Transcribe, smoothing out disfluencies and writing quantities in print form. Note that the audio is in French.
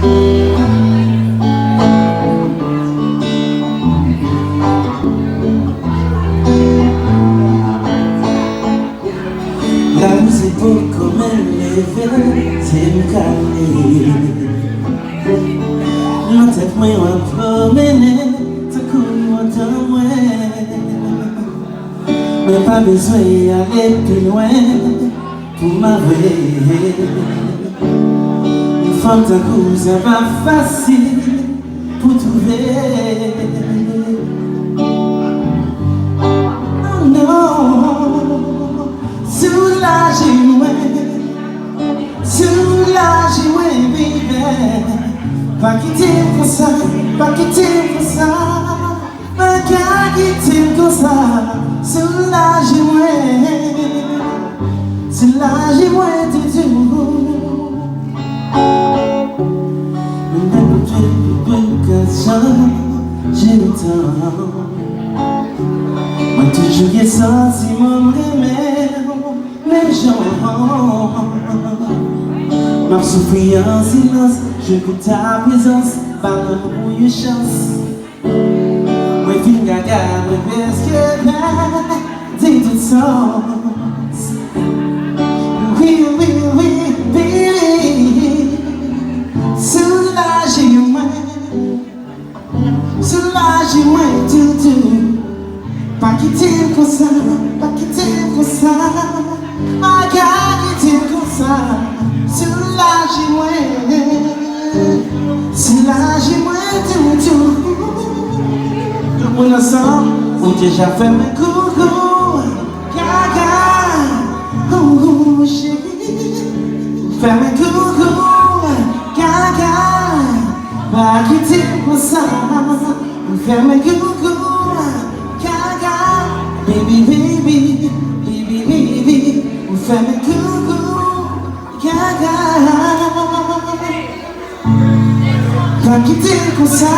La musique pour comme elle est, c'est me calmer. La tête moi va promener, ta cour dans moi. Mais pas besoin d'aller plus loin pour m'avouer. Une femme d'un coup, ça va facile pour trouver. Oh non, soulagez-moi, baby. Pas quitter pour ça, pas quitter pour ça. Pas quitter pour ça. Soulagez-moi, soulagez-moi de tout. Même j'ai le temps. Moi toujours j'ai senti mon remède, mes gens. Ma souffrir en silence, je goûte ta présence, par l'amour et chance. Moi fin gaga, moi presque là, dis tout sens. Oui, oui, oui, baby. Soulagez-moi, soulagez-moi tout. Pas quitter comme ça, pas quitter comme ça. Pas quitter comme ça. Soulagez-moi, soulagez-moi tout. On ensemble, on déjà fait mes coucou. Gaga, oh chérie. Fais mes coucou. Gaga, pas quitter comme ça. Fais mes coucou. Gaga, baby, baby, baby, baby. Fais mes coucou. Gaga, pas quitter comme ça.